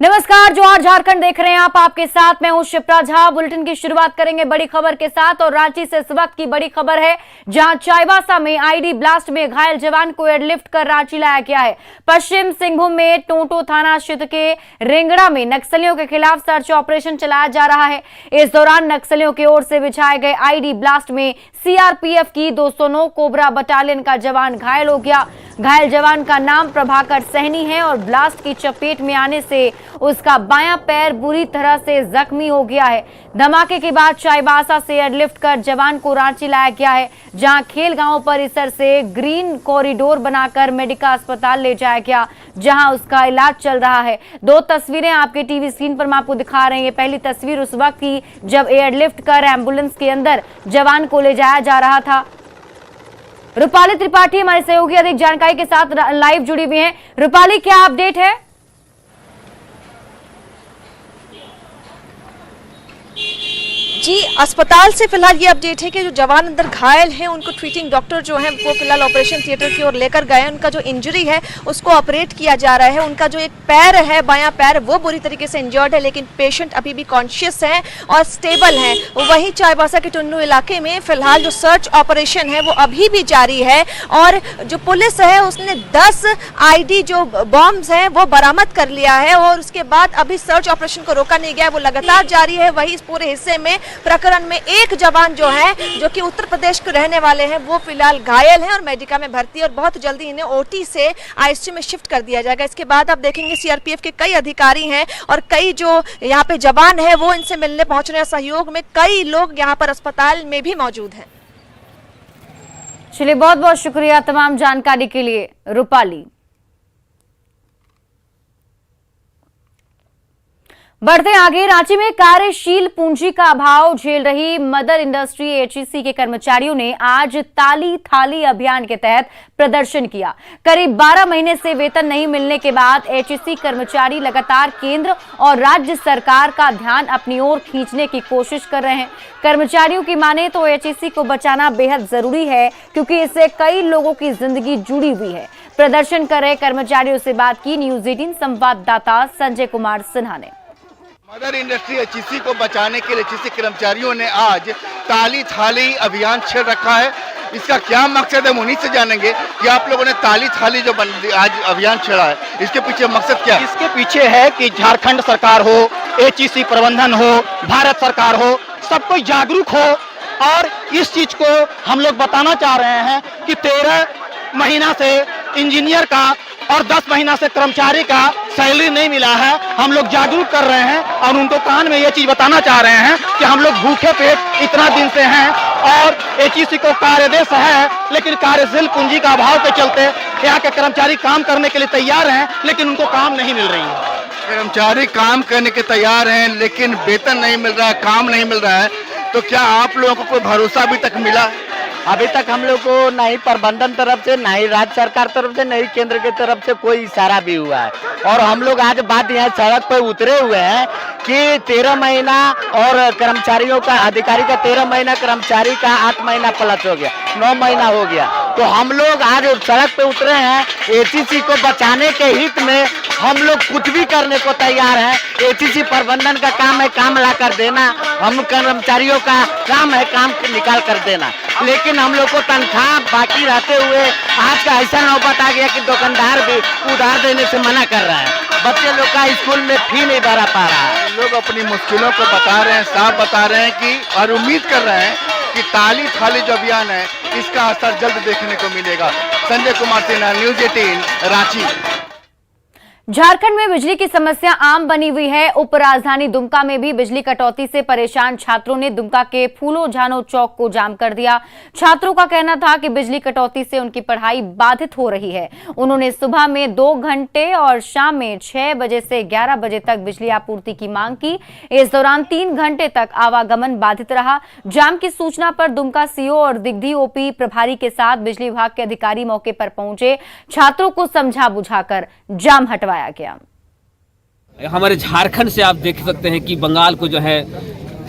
नमस्कार, जोहार झारखंड देख रहे हैं आप। आपके साथ मैं हूं शिप्रा झा। बुलेटिन की शुरुआत करेंगे बड़ी खबर के साथ और रांची से इस वक्त की बड़ी खबर है, जहां चाईबासा में आईडी ब्लास्ट में घायल जवान को एयरलिफ्ट कर रांची लाया गया है। पश्चिम सिंहभूम में टोंटो थाना क्षेत्र के रेंगड़ा में नक्सलियों के खिलाफ सर्च ऑपरेशन चलाया जा रहा है। इस दौरान नक्सलियों की ओर से बिछाए गए आईडी ब्लास्ट में सीआरपीएफ की 209 कोबरा बटालियन का जवान घायल हो गया। घायल जवान का नाम प्रभाकर सहनी है और ब्लास्ट की चपेट में आने से उसका बायां पैर बुरी तरह से जख्मी हो गया है। धमाके के बाद चाईबासा से एयरलिफ्ट कर जवान को रांची लाया गया है, जहां खेलगांव परिसर से ग्रीन कॉरिडोर बनाकर मेडिका अस्पताल ले जाया गया, जहां उसका इलाज चल रहा है। दो तस्वीरें आपके टीवी स्क्रीन पर मैं आपको दिखा रहे हैं। पहली तस्वीर उस वक्त की जब एयरलिफ्ट कर एम्बुलेंस के अंदर जवान को ले जाया जा रहा था। रूपाली त्रिपाठी हमारे सहयोगी अधिक जानकारी के साथ लाइव जुड़ी हुई हैं। रूपाली, क्या अपडेट है? जी, अस्पताल से फिलहाल ये अपडेट है कि जो जवान अंदर घायल हैं उनको ट्रीटिंग डॉक्टर जो हैं वो फिलहाल ऑपरेशन थिएटर की ओर लेकर गए हैं। उनका जो इंजरी है उसको ऑपरेट किया जा रहा है। उनका जो एक पैर है, बायां पैर, वो बुरी तरीके से इंजर्ड है, लेकिन पेशेंट अभी भी कॉन्शियस है और स्टेबल है। वहीं चाईबासा के टुन्नू इलाके में फिलहाल जो सर्च ऑपरेशन है वो अभी भी जारी है और जो पुलिस है उसने 10 आईडी जो बॉम्ब्स हैं वो बरामद कर लिया है और उसके बाद अभी सर्च ऑपरेशन को रोका नहीं गया, वो लगातार जारी है। वही इस पूरे हिस्से में प्रकरण में एक जवान जो है, जो कि उत्तर प्रदेश के रहने वाले हैं, वो फिलहाल घायल हैं और मेडिका में भर्ती है और बहुत जल्दी इन्हें ओटी से आईसीयू में शिफ्ट कर दिया जाएगा। इसके बाद आप देखेंगे सीआरपीएफ के कई अधिकारी हैं और कई जो यहाँ पे जवान है वो इनसे मिलने पहुंच रहे हैं। सहयोग में कई लोग यहाँ पर अस्पताल में भी मौजूद हैं। चलिए, बहुत बहुत शुक्रिया तमाम जानकारी के लिए रूपाली। बढ़ते आगे, रांची में कार्यशील पूंजी का अभाव झेल रही मदर इंडस्ट्री एचईसी के कर्मचारियों ने आज ताली थाली अभियान के तहत प्रदर्शन किया। करीब 12 महीने से वेतन नहीं मिलने के बाद एचईसी कर्मचारी लगातार केंद्र और राज्य सरकार का ध्यान अपनी ओर खींचने की कोशिश कर रहे हैं। कर्मचारियों की माने तो एचईसी को बचाना बेहद जरूरी है, क्योंकि इससे कई लोगों की जिंदगी जुड़ी हुई है। प्रदर्शन कर रहे कर्मचारियों से बात की न्यूज 18 संवाददाता संजय कुमार सिन्हा ने। मदर इंडस्ट्री एचईसी को बचाने के लिए एचईसी कर्मचारियों ने आज ताली थाली अभियान छेड़ रखा है। इसका क्या मकसद है, हम उन्हीं से जानेंगे कि आप लोगों ने ताली थाली जो आज अभियान छेड़ा है, इसके पीछे मकसद क्या है? इसके पीछे है कि झारखंड सरकार हो, एचईसी प्रबंधन हो, भारत सरकार हो, सब कोई जागरूक हो और इस चीज को हम लोग बताना चाह रहे हैं कि 13 महीना से इंजीनियर का और 10 महीना से कर्मचारी का सैलरी नहीं मिला है। हम लोग जागरूक कर रहे हैं और उनको कान में ये चीज बताना चाह रहे हैं कि हम लोग भूखे पेट इतना दिन से हैं और एचईसी को कार्यदेश है, लेकिन कार्यशील पूंजी का अभाव के चलते यहाँ के कर्मचारी काम करने के लिए तैयार हैं, लेकिन उनको काम नहीं मिल रही है। कर्मचारी काम करने के तैयार हैं, लेकिन वेतन नहीं मिल रहा है, काम नहीं मिल रहा है, तो क्या आप लोगों को कोई भरोसा अभी तक मिला? अभी तक हम लोग को नहीं प्रबंधन तरफ से, नहीं राज्य सरकार तरफ से, नहीं केंद्र की तरफ से कोई इशारा भी हुआ है। और हम लोग आज बात यहाँ सड़क पर उतरे हुए हैं कि 13 महीना और कर्मचारियों का, अधिकारी का 13 महीना, कर्मचारी का 8 महीना प्लस हो गया, 9 महीना हो गया। तो हम लोग आज सड़क पे उतरे हैं। एचईसी को बचाने के हित में हम लोग कुछ भी करने को तैयार हैं। एचईसी प्रबंधन का काम है काम ला कर देना, हम कर्मचारियों का काम है काम निकाल कर देना, लेकिन हम लोग को तनख्वाह बाकी रहते हुए आज का ऐसा नौबत आ गया कि दुकानदार भी उधार देने से मना कर रहा है। बच्चे लोग का स्कूल में फी नहीं भरा पा रहा है। लोग अपनी मुश्किलों को बता रहे हैं, साफ बता रहे हैं कि और उम्मीद कर रहे हैं कि ताली थाली जो अभियान है इसका असर जल्द देखने को मिलेगा। संजय कुमार सिन्हा, न्यूज 18 रांची। झारखंड में बिजली की समस्या आम बनी हुई है। उपराजधानी दुमका में भी बिजली कटौती से परेशान छात्रों ने दुमका के फूलो झानो चौक को जाम कर दिया। छात्रों का कहना था कि बिजली कटौती से उनकी पढ़ाई बाधित हो रही है। उन्होंने सुबह में 2 घंटे और शाम में 6 बजे से 11 बजे तक बिजली आपूर्ति की मांग की। इस दौरान 3 घंटे तक आवागमन बाधित रहा। जाम की सूचना पर दुमका सीओ और दिग्धी ओपी प्रभारी के साथ बिजली विभाग के अधिकारी मौके पर पहुंचे। छात्रों को समझा बुझाकर जाम हटवाया गया। हमारे झारखंड से आप देख सकते हैं कि बंगाल को जो है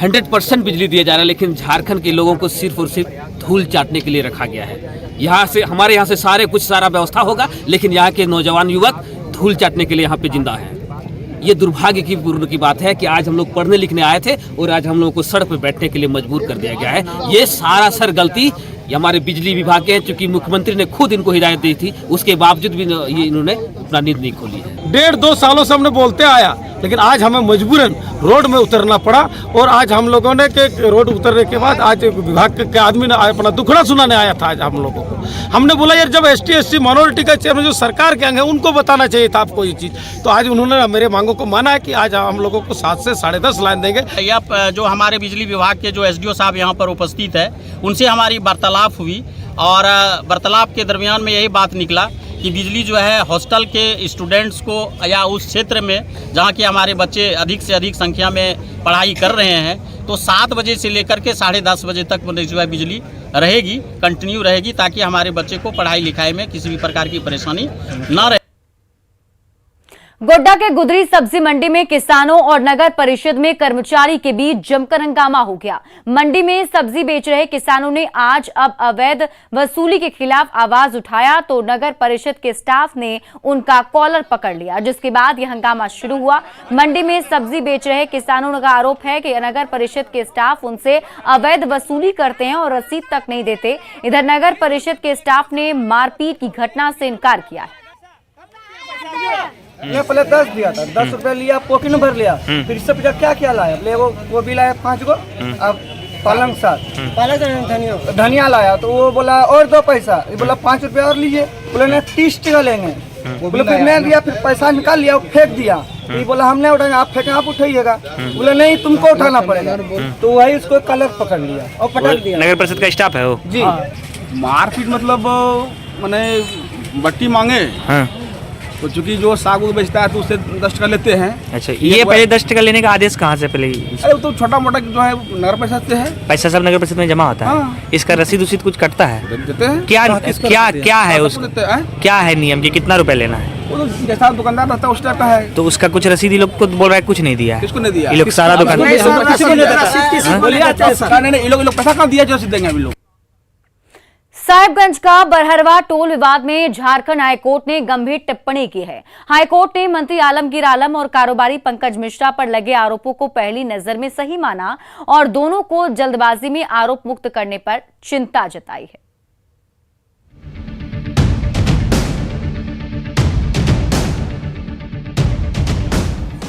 100% बिजली दिया जा रहा है, लेकिन झारखंड के लोगों को सिर्फ और सिर्फ धूल चाटने के लिए रखा गया है। यहाँ से हमारे यहाँ से सारा व्यवस्था होगा, लेकिन यहाँ के नौजवान युवक धूल चाटने के लिए यहाँ पे जिंदा है। ये दुर्भाग्य की पूर्ण की बात है कि आज हम लोग पढ़ने लिखने आए थे और आज हम लोगों को सड़क पर बैठने के लिए मजबूर कर दिया गया है। ये सारा सर गलती ये हमारे बिजली विभाग के है, चूंकि मुख्यमंत्री ने खुद इनको हिदायत दी थी, उसके बावजूद भी ये इन्होंने अपना नींद नहीं खोली है। 1.5-2 सालों से हमने बोलते आया, लेकिन आज हमें मजबूरन रोड में उतरना पड़ा। और आज हम लोगों ने के रोड उतरने के बाद आज विभाग के आदमी ने अपना दुखड़ा सुनाने आया था। आज हम लोगों को हमने बोला यार, जब ST SC माइनॉरिटी का चेयरमैन जो सरकार के अंग है उनको बताना चाहिए था आपको ये चीज़। तो आज उन्होंने मेरे मांगों को माना है कि आज हम लोगों को 7 से 10:30 लाइन देंगे। यह जो हमारे बिजली विभाग के जो SDO साहब यहाँ पर उपस्थित है, उनसे हमारी वार्तालाप हुई और वार्तालाप के दरमियान में यही बात निकला कि बिजली जो है हॉस्टल के स्टूडेंट्स को या उस क्षेत्र में जहाँ के हमारे बच्चे अधिक से अधिक संख्या में पढ़ाई कर रहे हैं, तो 7 बजे से लेकर के 10:30 बजे तक जो है बिजली रहेगी, कंटिन्यू रहेगी, ताकि हमारे बच्चे को पढ़ाई लिखाई में किसी भी प्रकार की परेशानी न रहे। गोड्डा के गुदरी सब्जी मंडी में किसानों और नगर परिषद में कर्मचारी के बीच जमकर हंगामा हो गया। मंडी में सब्जी बेच रहे किसानों ने आज अब अवैध वसूली के खिलाफ आवाज उठाया तो नगर परिषद के स्टाफ ने उनका कॉलर पकड़ लिया, जिसके बाद यह हंगामा शुरू हुआ। मंडी में सब्जी बेच रहे किसानों का आरोप है कि नगर परिषद के स्टाफ उनसे अवैध वसूली करते हैं और रसीद तक नहीं देते। इधर नगर परिषद के स्टाफ ने मारपीट की घटना से इनकार किया है। मैं पहले 10 दिया था, 10 रुपए लिया, पॉकेट भर लिया, फिर इससे पूछा क्या क्या लाया, बोले वो भी लाया 5 गो, अब पालक साग धनिया लाया, तो वो बोला और 2 पैसा, ये बोला 5 रुपया और लीजिए, बोले नहीं 30 टका लेंगे, बोले फिर मैं दिया, फिर पैसा निकाल लिया, फेंक दिया, तो ये बोला हम नहीं उठाएंगे, आप फेंके आप उठाइएगा, बोले नहीं तुमको उठाना पड़ेगा, तो वही उसको कलर पकड़ लिया और पटक दिया। नगर परिषद का स्टाफ है वो जी। मारपीट मतलब मैंने बट्टी मांगे, तो चूंकि जो साग बेचता है तो उससे 10 टका लेते हैं। अच्छा, ये पहले 10 टका लेने का आदेश कहाँ से पहले? अरे तो छोटा मोटा जो है नगर परिषद से है, पैसा सब नगर परिषद में जमा होता है। इसका रसीद उसीद कुछ कटता है? देते हैं। क्या है उसका, क्या है नियम कि कितना रुपए लेना है? वो तो जैसा दुकानदार रहता है उस टाइप का है। तो उसका कुछ रसीद ये लोग को बोल रहा है कुछ नहीं दिया है। किसको नहीं दिया? ये लोग सारा दुकान नहीं, ये लोग पैसा कहाँ दिया जो देंगे अभी लोग। साहिबगंज का बरहरवा टोल विवाद में झारखंड हाईकोर्ट ने गंभीर टिप्पणी की है। हाईकोर्ट ने मंत्री आलमगीर आलम और कारोबारी पंकज मिश्रा पर लगे आरोपों को पहली नजर में सही माना और दोनों को जल्दबाजी में आरोप मुक्त करने पर चिंता जताई है।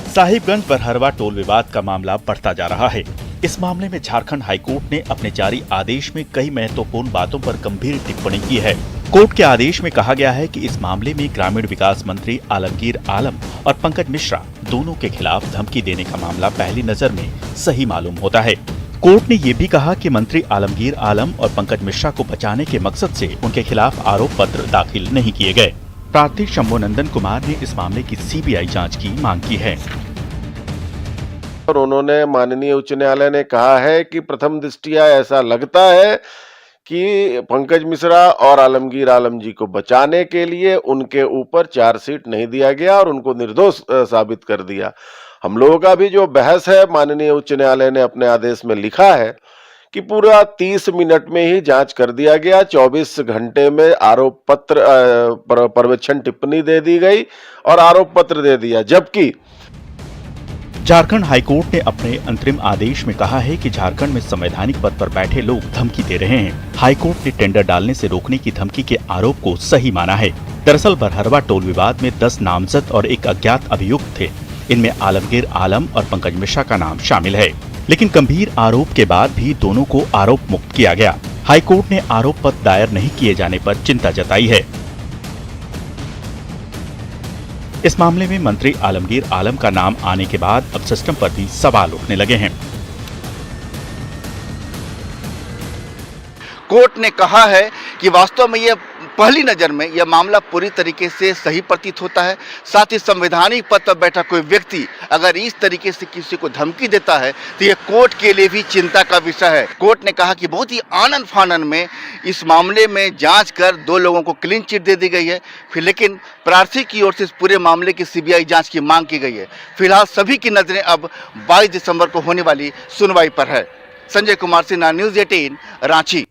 साहिबगंज बरहरवा टोल विवाद का मामला बढ़ता जा रहा है। इस मामले में झारखंड हाईकोर्ट ने अपने जारी आदेश में कई महत्वपूर्ण बातों पर गंभीर टिप्पणी की है। कोर्ट के आदेश में कहा गया है कि इस मामले में ग्रामीण विकास मंत्री आलमगीर आलम और पंकज मिश्रा दोनों के खिलाफ धमकी देने का मामला पहली नजर में सही मालूम होता है। कोर्ट ने ये भी कहा कि मंत्री आलमगीर आलम और पंकज मिश्रा को बचाने के मकसद से उनके खिलाफ आरोप पत्र दाखिल नहीं किए गए। प्रार्थी शंभुनंदन कुमार ने इस मामले की CBI जांच की मांग की है और उन्होंने माननीय उच्च न्यायालय ने कहा है कि प्रथम दृष्टिया ऐसा लगता है कि पंकज मिश्रा और आलमगीर आलम जी को बचाने के लिए उनके ऊपर चार्जशीट नहीं दिया गया और उनको निर्दोष साबित कर दिया। हम लोगों का भी जो बहस है, माननीय उच्च न्यायालय ने अपने आदेश में लिखा है कि पूरा 30 मिनट में ही जांच कर दिया गया, 24 घंटे में आरोप पत्र पर्यवेक्षण टिप्पणी दे दी गई और आरोप पत्र दे दिया। जबकि झारखंड हाईकोर्ट ने अपने अंतरिम आदेश में कहा है कि झारखंड में संवैधानिक पद पर बैठे लोग धमकी दे रहे हैं। हाईकोर्ट ने टेंडर डालने से रोकने की धमकी के आरोप को सही माना है। दरअसल बरहरवा टोल विवाद में 10 नामजद और एक अज्ञात अभियुक्त थे। इनमें आलमगीर आलम और पंकज मिश्रा का नाम शामिल है, लेकिन गंभीर आरोप के बाद भी दोनों को आरोप मुक्त किया गया। हाईकोर्ट ने आरोप पत्र दायर नहीं किए जाने पर चिंता जताई है। इस मामले में मंत्री आलमगीर आलम का नाम आने के बाद अब सिस्टम पर भी सवाल उठने लगे हैं। कोर्ट ने कहा है कि वास्तव में यह पहली नज़र में यह मामला पूरी तरीके से सही प्रतीत होता है। साथ ही संवैधानिक पद पर बैठा कोई व्यक्ति अगर इस तरीके से किसी को धमकी देता है तो यह कोर्ट के लिए भी चिंता का विषय है। कोर्ट ने कहा कि बहुत ही आनन फानन में इस मामले में जांच कर 2 लोगों को क्लीन चिट दे दी गई है। फिर लेकिन प्रार्थी की ओर से इस पूरे मामले की CBI जाँच की मांग की गई है। फिलहाल सभी की नजरें अब 22 दिसंबर को होने वाली सुनवाई पर है। संजय कुमार सिन्हा, न्यूज़ 18, रांची।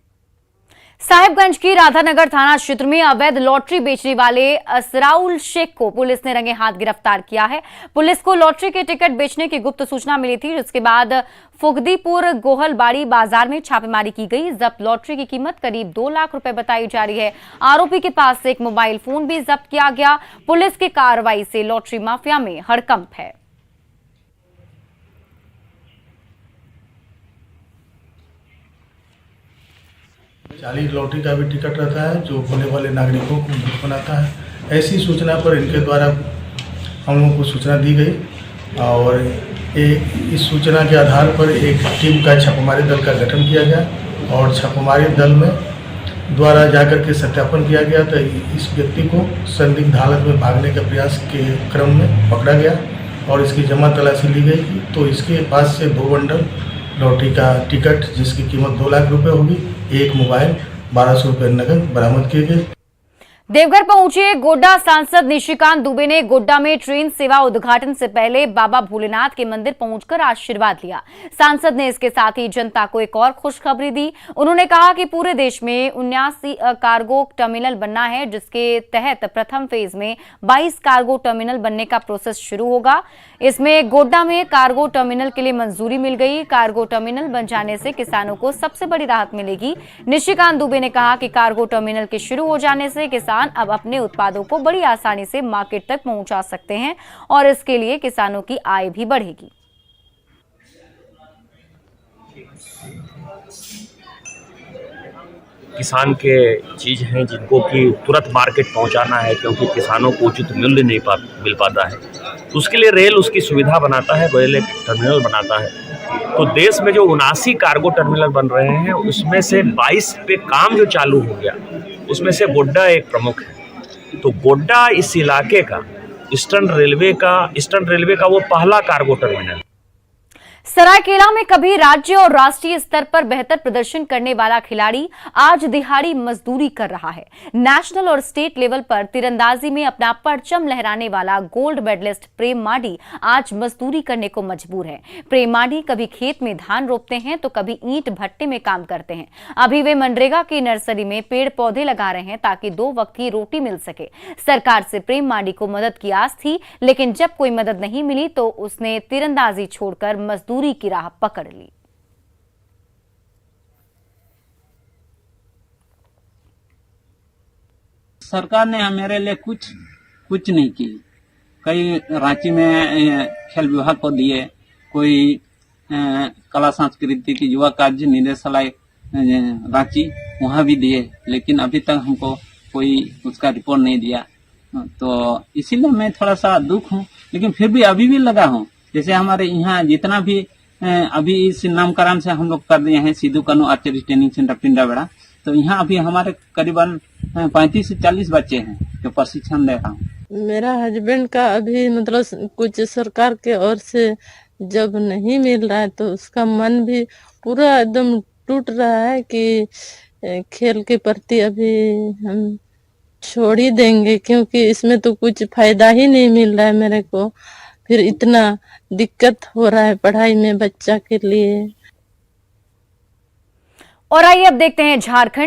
साहिबगंज की राधानगर थाना क्षेत्र में अवैध लॉटरी बेचने वाले असराउल शेख को पुलिस ने रंगे हाथ गिरफ्तार किया है। पुलिस को लॉटरी के टिकट बेचने की गुप्त सूचना मिली थी, जिसके बाद फुगदीपुर गोहलबाड़ी बाजार में छापेमारी की गई। जब्त लॉटरी की कीमत करीब 2 लाख रुपए बताई जा रही है। आरोपी के पास से एक मोबाइल फोन भी जब्त किया गया। पुलिस की कार्रवाई से लॉटरी माफिया में हड़कंप है। जाली लॉटरी का भी टिकट रहता है जो होने वाले नागरिकों को मूर्ख बनाता है। ऐसी सूचना पर इनके द्वारा हम लोगों को सूचना दी गई और इस सूचना के आधार पर एक टीम का छापेमारी दल का गठन किया गया और छापेमारी दल में द्वारा जाकर के सत्यापन किया गया तो इस व्यक्ति को संदिग्ध हालत में भागने के प्रयास के क्रम में पकड़ा गया और इसकी जमा तलाशी ली गई। तो इसके पास से 2 बंडल लॉटरी का टिकट जिसकी कीमत 2 लाख रुपए होगी, एक मोबाइल, 1200 रुपये नकद बरामद किए गए। देवघर पहुंचे गोड्डा सांसद निशिकांत दुबे ने गोड्डा में ट्रेन सेवा उद्घाटन से पहले बाबा भोलेनाथ के मंदिर पहुंचकर आशीर्वाद लिया। सांसद ने इसके साथ ही जनता को एक और खुशखबरी दी। उन्होंने कहा कि पूरे देश में 79 कार्गो टर्मिनल बनना है, जिसके तहत प्रथम फेज में 22 कार्गो टर्मिनल बनने का प्रोसेस शुरू होगा। इसमें गोड्डा में कार्गो टर्मिनल के लिए मंजूरी मिल गई। कार्गो टर्मिनल बन जाने से किसानों को सबसे बड़ी राहत मिलेगी। निशिकांत दुबे ने कहा कि कार्गो टर्मिनल के शुरू हो जाने से किसान अब अपने उत्पादों को बड़ी आसानी से मार्केट तक पहुंचा सकते हैं और इसके लिए किसानों की आय भी बढ़ेगी। किसान के चीज हैं जिनको कि तुरंत मार्केट पहुंचाना है, क्योंकि किसानों को उचित मूल्य नहीं मिल पाता है। तो उसके लिए रेल उसकी सुविधा बनाता है, रेल एक टर्मिनल बनाता है। तो देश में जो 79 कार्गो टर्मिनल बन रहे हैं उसमें से 22 पे काम जो चालू हो गया, उसमें से गोड्डा एक प्रमुख है। तो गोड्डा इस इलाके का ईस्टर्न रेलवे का वो पहला कार्गो टर्मिनल। सरायकेला में कभी राज्य और राष्ट्रीय स्तर पर बेहतर प्रदर्शन करने वाला खिलाड़ी आज दिहाड़ी मजदूरी कर रहा है। नेशनल और स्टेट लेवल पर तीरंदाजी में अपना परचम लहराने वाला गोल्ड मेडलिस्ट प्रेम माडी आज मजदूरी करने को मजबूर है। प्रेम माडी कभी खेत में धान रोपते हैं तो कभी ईंट भट्टे में काम करते हैं। अभी वे मनरेगा की नर्सरी में पेड़ पौधे लगा रहे हैं ताकि 2 वक्त की रोटी मिल सके। सरकार से प्रेम माडी को मदद की आस थी, लेकिन जब कोई मदद नहीं मिली तो उसने तीरंदाजी छोड़कर मजदूरी की राह पकड़ ली। सरकार ने मेरे लिए कुछ नहीं की। कई रांची में खेल विभाग को दिए, कोई कला संस्कृति की युवा कार्य निदेशालय रांची वहां भी दिए, लेकिन अभी तक हमको कोई उसका रिपोर्ट नहीं दिया। तो इसीलिए मैं थोड़ा सा दुख हूँ, लेकिन फिर भी अभी भी लगा हूँ। जैसे हमारे यहाँ जितना भी अभी इस नामकरण से हम लोग कर दिए हैं सिद्धू कानू आर्चरी ट्रेनिंग सेंटर पिंडाबेड़ा, तो यहाँ अभी हमारे करीबन 35 से 40 बच्चे हैं जो प्रशिक्षण दे रहा हूँ। मेरा हस्बैंड का अभी मतलब कुछ सरकार के ओर से जब नहीं मिल रहा है तो उसका मन भी पूरा एकदम टूट रहा है कि खेल के प्रति अभी हम छोड़ ही देंगे, क्योंकि इसमें तो कुछ फायदा ही नहीं मिल रहा है मेरे को। फिर इतना दिक्कत हो रहा है पढ़ाई में बच्चा के लिए। और आइए अब देखते हैं झारखंड।